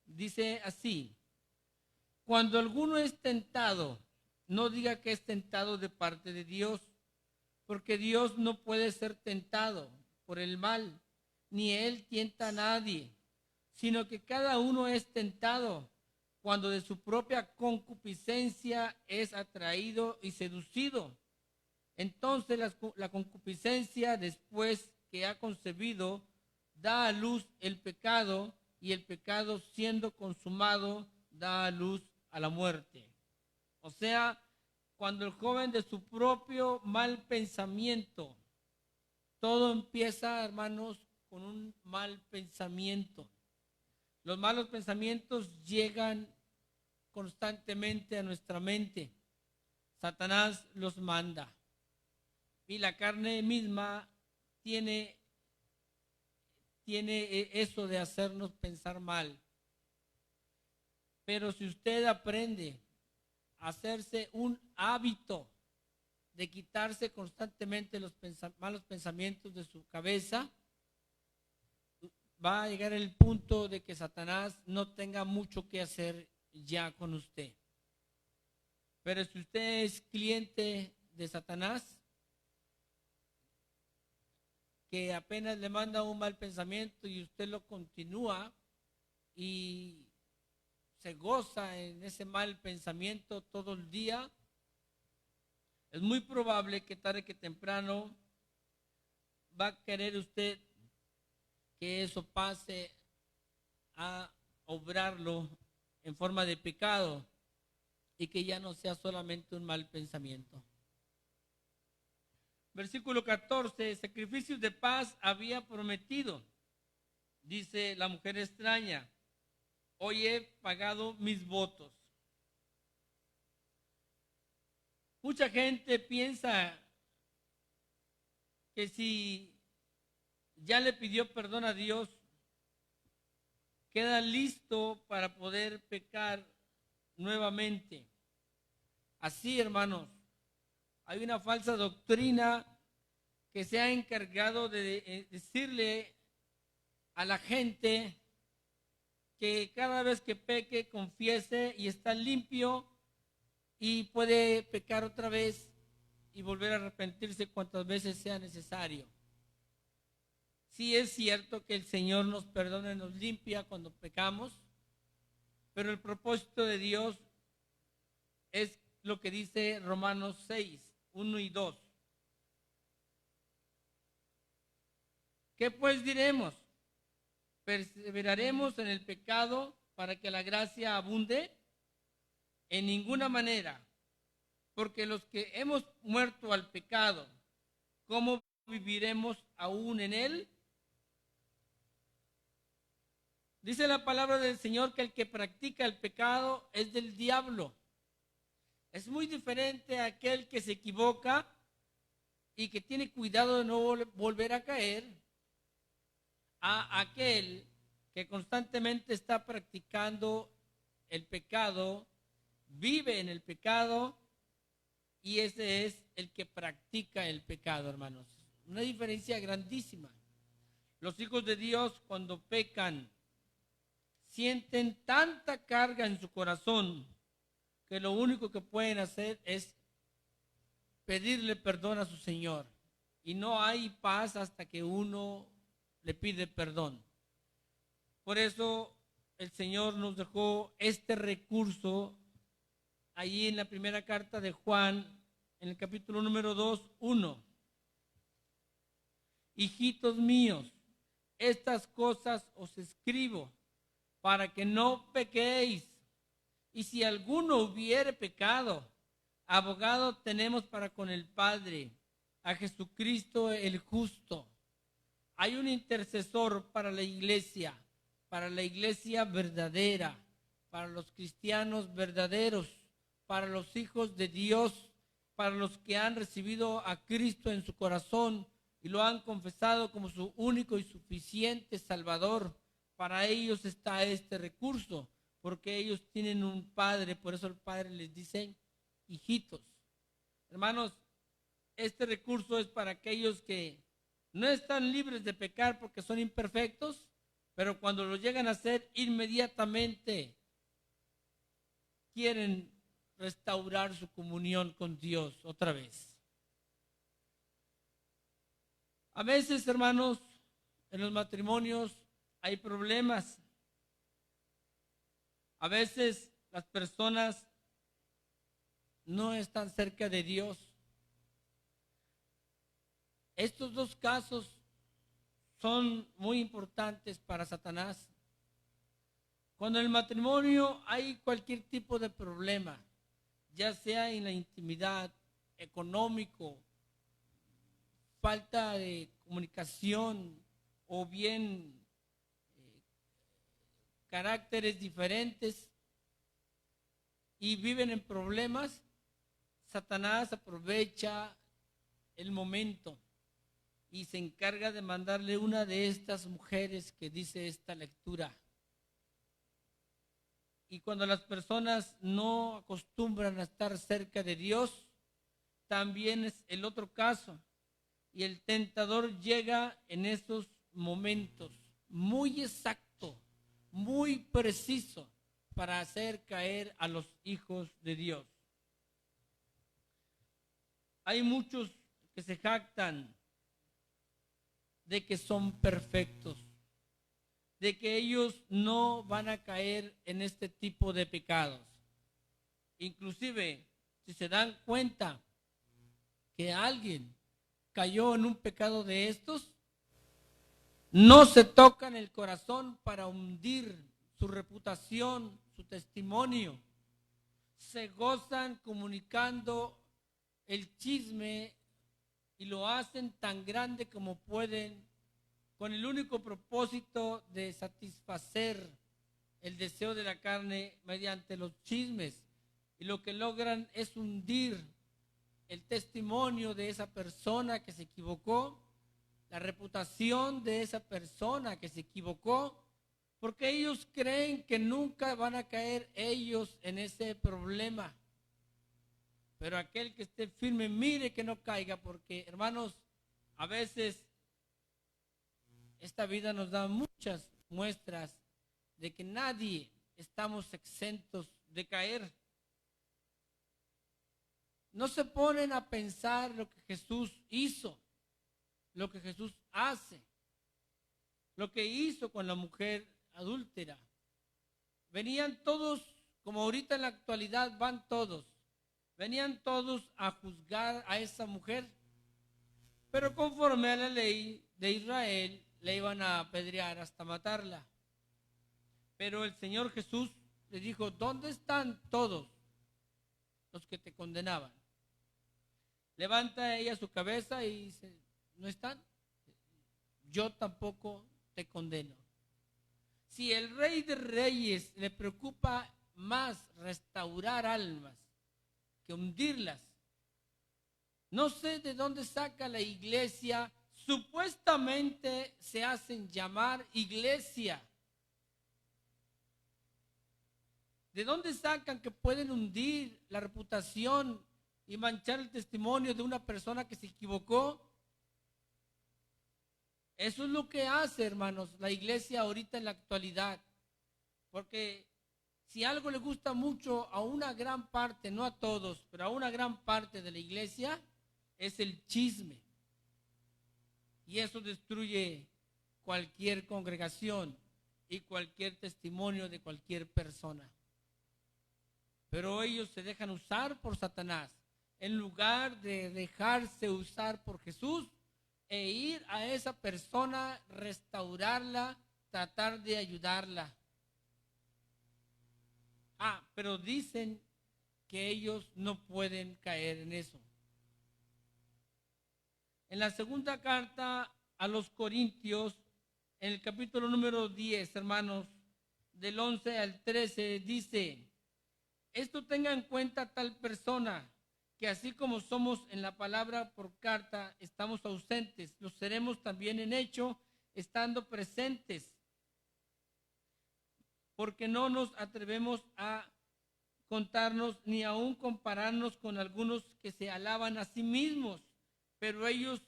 dice así: cuando alguno es tentado, no diga que es tentado de parte de Dios, porque Dios no puede ser tentado por el mal, ni Él tienta a nadie, sino que cada uno es tentado cuando de su propia concupiscencia es atraído y seducido. Entonces la concupiscencia, después que ha concebido, da a luz el pecado, y el pecado, siendo consumado, da a luz a la muerte. O sea, cuando el joven de su propio mal pensamiento, todo empieza, hermanos, con un mal pensamiento. Los malos pensamientos llegan constantemente a nuestra mente. Satanás los manda. Y la carne misma tiene eso de hacernos pensar mal. Pero si usted aprende a hacerse un hábito de quitarse constantemente los malos pensamientos de su cabeza, va a llegar el punto de que Satanás no tenga mucho que hacer ya con usted. Pero si usted es cliente de Satanás, que apenas le manda un mal pensamiento y usted lo continúa y se goza en ese mal pensamiento todo el día, es muy probable que tarde que temprano va a querer usted que eso pase a obrarlo en forma de pecado y que ya no sea solamente un mal pensamiento. Versículo 14, sacrificios de paz había prometido. Dice la mujer extraña: hoy he pagado mis votos. Mucha gente piensa que si ya le pidió perdón a Dios, queda listo para poder pecar nuevamente. Así, hermanos, hay una falsa doctrina que se ha encargado de decirle a la gente que cada vez que peque, confiese y está limpio y puede pecar otra vez y volver a arrepentirse cuantas veces sea necesario. Sí es cierto que el Señor nos perdona y nos limpia cuando pecamos, pero el propósito de Dios es lo que dice Romanos 6, 1 y 2. ¿Qué pues diremos? ¿Perseveraremos en el pecado para que la gracia abunde? En ninguna manera, porque los que hemos muerto al pecado, ¿cómo viviremos aún en él? Dice la palabra del Señor que el que practica el pecado es del diablo. Es muy diferente a aquel que se equivoca y que tiene cuidado de no volver a caer, a aquel que constantemente está practicando el pecado, vive en el pecado, y ese es el que practica el pecado, hermanos. Una diferencia grandísima. Los hijos de Dios, cuando pecan, sienten tanta carga en su corazón que lo único que pueden hacer es pedirle perdón a su Señor. Y no hay paz hasta que uno le pide perdón. Por eso el Señor nos dejó este recurso allí en la primera carta de Juan, en el capítulo número 2, 1. Hijitos míos, estas cosas os escribo para que no pequéis. Y si alguno hubiere pecado, abogado tenemos para con el Padre, a Jesucristo el justo. Hay un intercesor para la iglesia verdadera, para los cristianos verdaderos, para los hijos de Dios, para los que han recibido a Cristo en su corazón y lo han confesado como su único y suficiente Salvador. Para ellos está este recurso, porque ellos tienen un Padre, por eso el Padre les dice hijitos. Hermanos, este recurso es para aquellos que no están libres de pecar porque son imperfectos, pero cuando lo llegan a hacer, inmediatamente quieren restaurar su comunión con Dios otra vez. A veces, hermanos, en los matrimonios hay problemas. A veces las personas no están cerca de Dios. Estos dos casos son muy importantes para Satanás. Cuando en el matrimonio hay cualquier tipo de problema, ya sea en la intimidad, económico, falta de comunicación o bien caracteres diferentes y viven en problemas, Satanás aprovecha el momento y se encarga de mandarle una de estas mujeres que dice esta lectura. Y cuando las personas no acostumbran a estar cerca de Dios, también es el otro caso. Y el tentador llega en esos momentos muy exacto, muy preciso, para hacer caer a los hijos de Dios. Hay muchos que se jactan de que son perfectos, de que ellos no van a caer en este tipo de pecados. Inclusive, si se dan cuenta que alguien cayó en un pecado de estos, no se tocan el corazón para hundir su reputación, su testimonio. Se gozan comunicando el chisme y lo hacen tan grande como pueden, con el único propósito de satisfacer el deseo de la carne mediante los chismes. Y lo que logran es hundir el testimonio de esa persona que se equivocó, la reputación de esa persona que se equivocó, porque ellos creen que nunca van a caer ellos en ese problema. Pero aquel que esté firme, mire que no caiga, porque hermanos, a veces esta vida nos da muchas muestras de que nadie estamos exentos de caer. No se ponen a pensar lo que Jesús hizo, lo que Jesús hace, lo que hizo con la mujer adúltera. Venían todos, como ahorita en la actualidad van todos, venían todos a juzgar a esa mujer, pero conforme a la ley de Israel, le iban a apedrear hasta matarla. Pero el Señor Jesús le dijo, ¿dónde están todos los que te condenaban? Levanta ella su cabeza y dice, ¿no están? Yo tampoco te condeno. Si el Rey de Reyes le preocupa más restaurar almas que hundirlas, no sé de dónde saca la iglesia, supuestamente se hacen llamar iglesia. ¿De dónde sacan que pueden hundir la reputación y manchar el testimonio de una persona que se equivocó? Eso es lo que hace, hermanos, la iglesia ahorita en la actualidad. Porque si algo le gusta mucho a una gran parte, no a todos, pero a una gran parte de la iglesia, es el chisme. Y eso destruye cualquier congregación y cualquier testimonio de cualquier persona. Pero ellos se dejan usar por Satanás, en lugar de dejarse usar por Jesús e ir a esa persona, restaurarla, tratar de ayudarla. Pero dicen que ellos no pueden caer en eso. En la segunda carta a los Corintios, en el capítulo número 10, hermanos, del 11 al 13, dice: esto tenga en cuenta tal persona, que así como somos en la palabra por carta, estamos ausentes, lo seremos también en hecho, estando presentes, porque no nos atrevemos a contarnos ni aún compararnos con algunos que se alaban a sí mismos, pero ellos,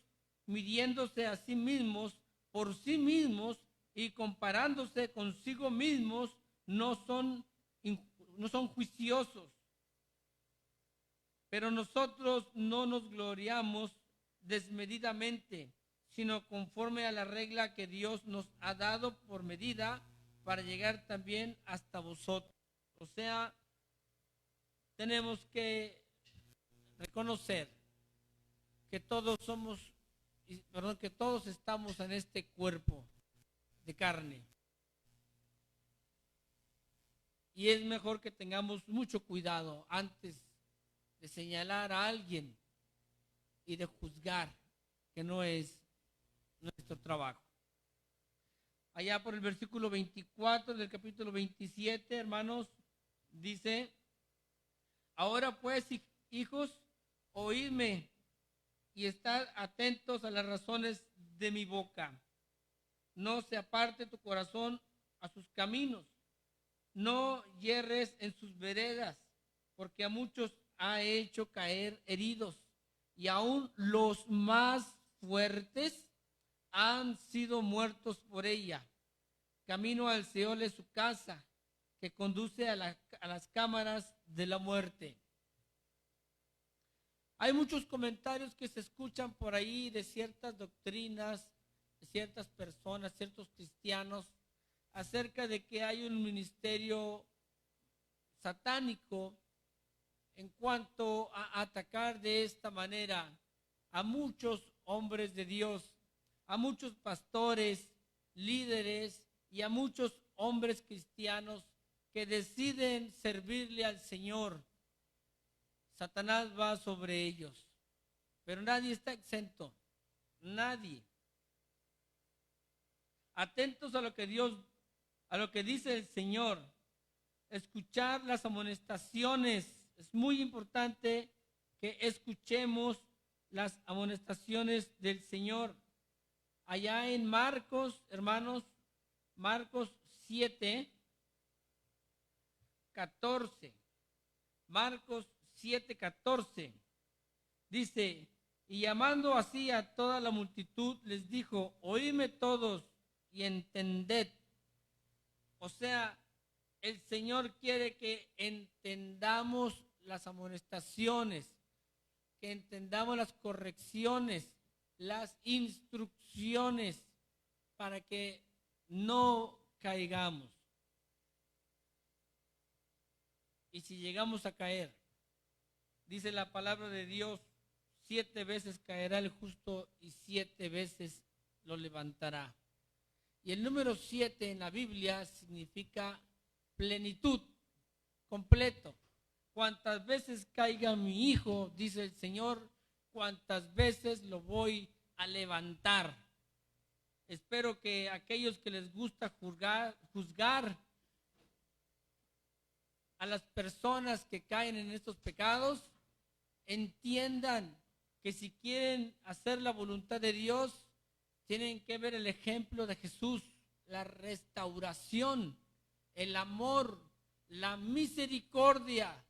midiéndose a sí mismos por sí mismos y comparándose consigo mismos, no son juiciosos. Pero nosotros no nos gloriamos desmedidamente, sino conforme a la regla que Dios nos ha dado por medida, para llegar también hasta vosotros. O sea, tenemos que reconocer que todos que todos estamos en este cuerpo de carne. Y es mejor que tengamos mucho cuidado antes de señalar a alguien y de juzgar, que no es nuestro trabajo. Allá por el versículo 24 del capítulo 27, hermanos, dice: ahora pues, hijos, oídme y estad atentos a las razones de mi boca. No se aparte tu corazón a sus caminos, no yerres en sus veredas, porque a muchos ha hecho caer heridos, y aún los más fuertes han sido muertos por ella. Camino al Seol es su casa, que conduce a las cámaras de la muerte. Hay muchos comentarios que se escuchan por ahí de ciertas doctrinas, de ciertas personas, ciertos cristianos, acerca de que hay un ministerio satánico en cuanto a atacar de esta manera a muchos hombres de Dios, a muchos pastores, líderes y a muchos hombres cristianos que deciden servirle al Señor. Satanás va sobre ellos, pero nadie está exento, nadie. Atentos a lo que dice el Señor, escuchar las amonestaciones. Es muy importante que escuchemos las amonestaciones del Señor. Allá en Marcos, hermanos, Marcos 7, 14. Marcos 7, 14. Dice, y llamando así a toda la multitud, les dijo, oídme todos y entended. O sea, el Señor quiere que entendamos las amonestaciones, que entendamos las correcciones, las instrucciones, para que no caigamos. Y si llegamos a caer, dice la palabra de Dios, 7 veces caerá el justo y 7 veces lo levantará. Y el número 7 en la Biblia significa plenitud, completo. Cuantas veces caiga mi hijo, dice el Señor, cuantas veces lo voy a levantar. Espero que aquellos que les gusta juzgar a las personas que caen en estos pecados, entiendan que si quieren hacer la voluntad de Dios, tienen que ver el ejemplo de Jesús, la restauración, el amor, la misericordia.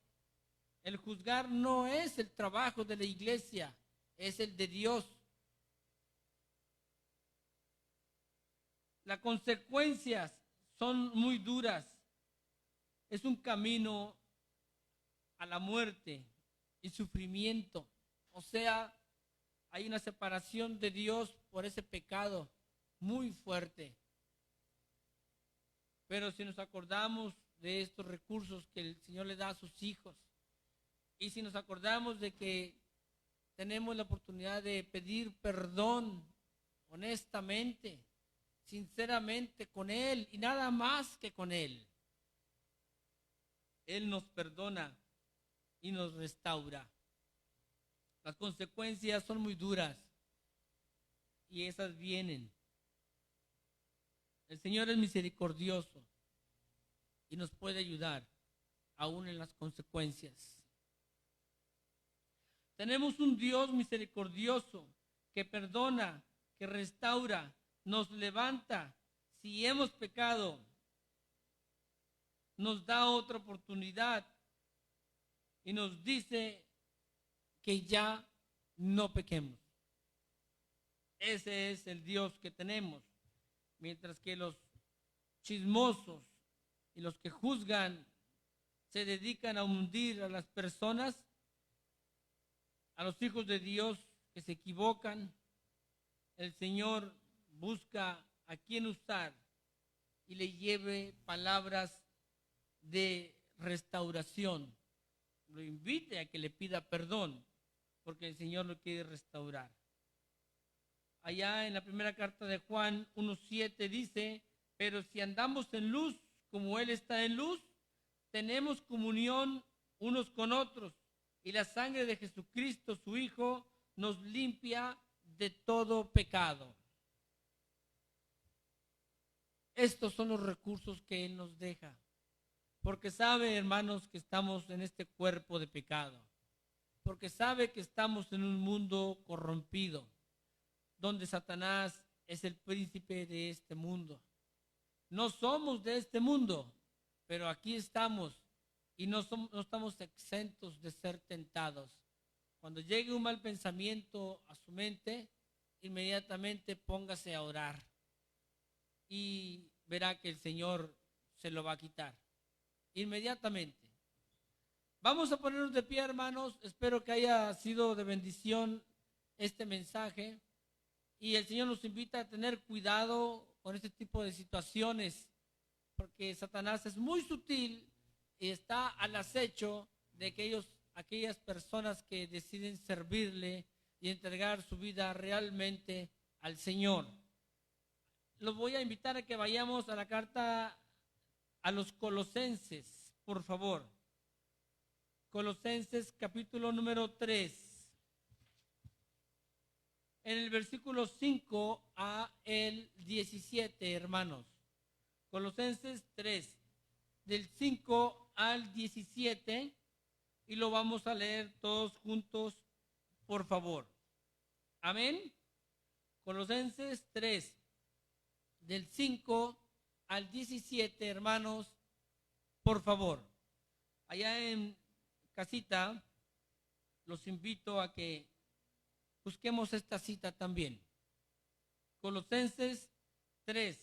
El juzgar no es el trabajo de la iglesia, es el de Dios. Las consecuencias son muy duras. Es un camino a la muerte y sufrimiento. O sea, hay una separación de Dios por ese pecado muy fuerte. Pero si nos acordamos de estos recursos que el Señor le da a sus hijos, y si nos acordamos de que tenemos la oportunidad de pedir perdón honestamente, sinceramente con Él y nada más que con Él, Él nos perdona y nos restaura. Las consecuencias son muy duras y esas vienen. El Señor es misericordioso y nos puede ayudar aún en las consecuencias. Tenemos un Dios misericordioso que perdona, que restaura, nos levanta. Si hemos pecado, nos da otra oportunidad y nos dice que ya no pequemos. Ese es el Dios que tenemos. Mientras que los chismosos y los que juzgan se dedican a hundir a las personas, a los hijos de Dios que se equivocan, el Señor busca a quien usar y le lleve palabras de restauración. Lo invite a que le pida perdón, porque el Señor lo quiere restaurar. Allá en la primera carta de Juan 1:7 dice, pero si andamos en luz como Él está en luz, tenemos comunión unos con otros, y la sangre de Jesucristo, su Hijo, nos limpia de todo pecado. Estos son los recursos que Él nos deja, porque sabe, hermanos, que estamos en este cuerpo de pecado, porque sabe que estamos en un mundo corrompido, donde Satanás es el príncipe de este mundo. No somos de este mundo, pero aquí estamos y no estamos exentos de ser tentados. Cuando llegue un mal pensamiento a su mente, inmediatamente póngase a orar y verá que el Señor se lo va a quitar inmediatamente. Vamos a ponernos de pie, hermanos. Espero que haya sido de bendición este mensaje. Y el Señor nos invita a tener cuidado con este tipo de situaciones, porque Satanás es muy sutil y está al acecho de aquellas personas que deciden servirle y entregar su vida realmente al Señor. Los voy a invitar a que vayamos a la carta a los Colosenses, por favor. Colosenses capítulo número 3. En el versículo 5 a el 17, hermanos. Colosenses 3, del 5 al 17, y lo vamos a leer todos juntos, por favor. Amén. Colosenses 3, del 5 al 17, hermanos, por favor. Allá en casita, los invito a que busquemos esta cita también. Colosenses 3,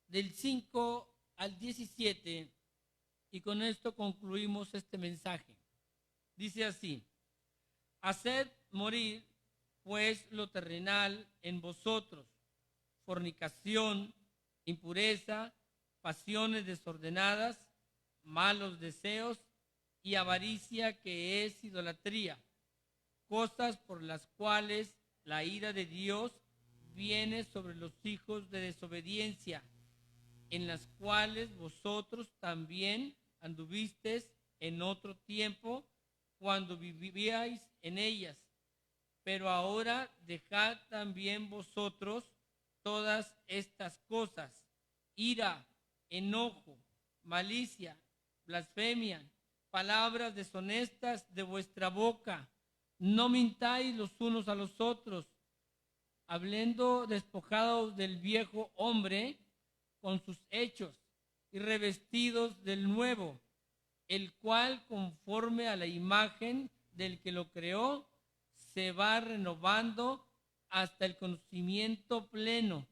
del 5 al 17, y con esto concluimos este mensaje. Dice así: haced morir pues lo terrenal en vosotros, fornicación, impureza, pasiones desordenadas, malos deseos y avaricia, que es idolatría, cosas por las cuales la ira de Dios viene sobre los hijos de desobediencia, en las cuales vosotros también anduvisteis en otro tiempo cuando vivíais en ellas. Pero ahora dejad también vosotros todas estas cosas: ira, enojo, malicia, blasfemia, palabras deshonestas de vuestra boca. No mintáis los unos a los otros, habiendo despojados del viejo hombre con sus hechos, y revestidos del nuevo, el cual, conforme a la imagen del que lo creó, se va renovando hasta el conocimiento pleno,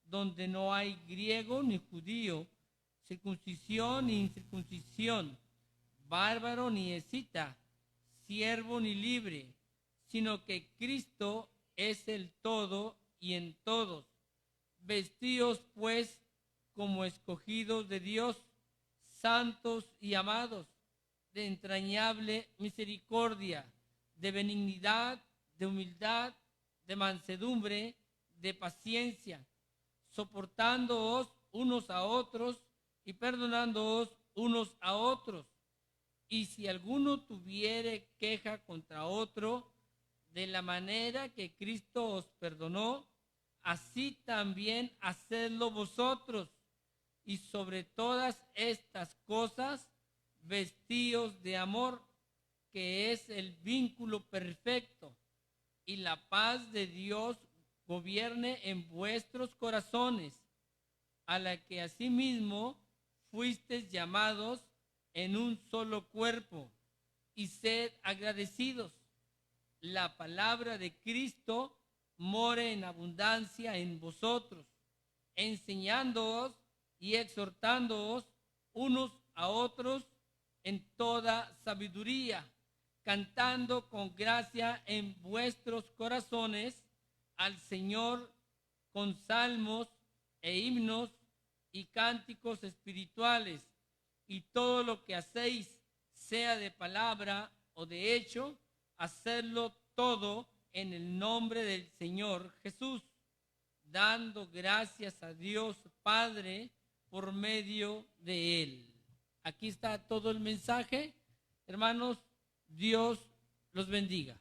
donde no hay griego ni judío, circuncisión ni incircuncisión, bárbaro ni escita, siervo ni libre, sino que Cristo es el todo y en todos. Vestíos pues como escogidos de Dios, santos y amados, de entrañable misericordia, de benignidad, de humildad, de mansedumbre, de paciencia, soportándoos unos a otros y perdonándoos unos a otros. Y si alguno tuviere queja contra otro, de la manera que Cristo os perdonó, así también hacedlo vosotros. Y sobre todas estas cosas, vestíos de amor, que es el vínculo perfecto, y la paz de Dios gobierne en vuestros corazones, a la que asimismo fuisteis llamados en un solo cuerpo, y sed agradecidos. La palabra de Cristo more en abundancia en vosotros, enseñándoos y exhortándoos unos a otros en toda sabiduría, cantando con gracia en vuestros corazones al Señor con salmos e himnos y cánticos espirituales, y todo lo que hacéis, sea de palabra o de hecho, hacedlo todo en el nombre del Señor Jesús, dando gracias a Dios Padre por medio de Él. Aquí está todo el mensaje. Hermanos, Dios los bendiga.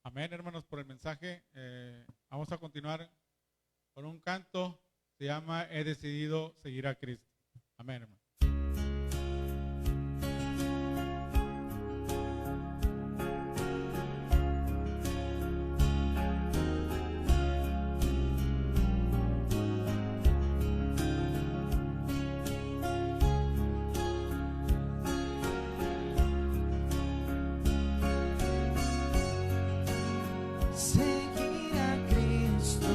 Amén, hermanos, por el mensaje. Vamos a continuar con un canto. Se llama He decidido seguir a Cristo. Amén, hermano. Seguir a Cristo,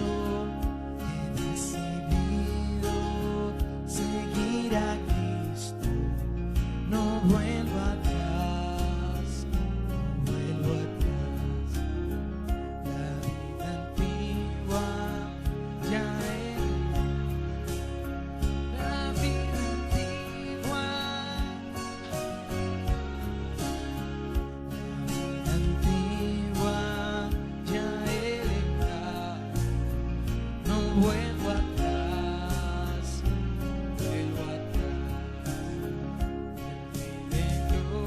he decidido seguir a Cristo, no vuelvo atrás, no vuelvo atrás. La vida antigua ya la vida antigua, la vida antigua ya he dejado, no vuelvo atrás, no vuelvo atrás. Él me dejó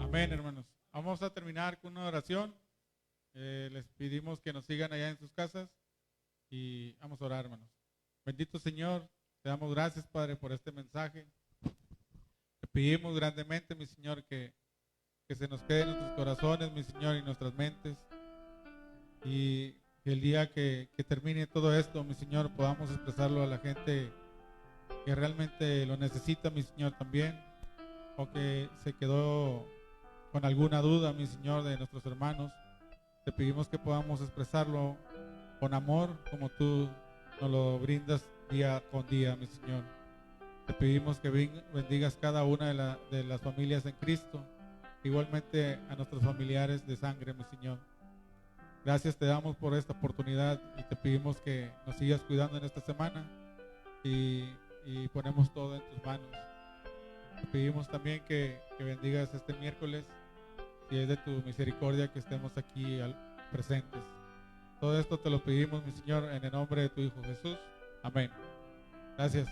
Amén, hermanos. Vamos a terminar con una oración. Les pedimos que nos sigan allá en sus casas y vamos a orar, hermanos. Bendito Señor, te damos gracias, Padre, por este mensaje. Te pedimos grandemente, mi Señor, que se nos quede en nuestros corazones, mi Señor, y nuestras mentes. Y que el día que termine todo esto, mi Señor, podamos expresarlo a la gente que realmente lo necesita, mi Señor, también. O que se quedó con alguna duda, mi Señor, de nuestros hermanos. Te pedimos que podamos expresarlo con amor, como tú nos lo brindas día con día, mi Señor. Te pedimos que bendigas cada una de las familias en Cristo, igualmente a nuestros familiares de sangre, mi Señor. Gracias te damos por esta oportunidad y te pedimos que nos sigas cuidando en esta semana y ponemos todo en tus manos. Te pedimos también que bendigas este miércoles y es de tu misericordia que estemos aquí presentes. Todo esto te lo pedimos, mi Señor, en el nombre de tu Hijo Jesús. Amén. Gracias.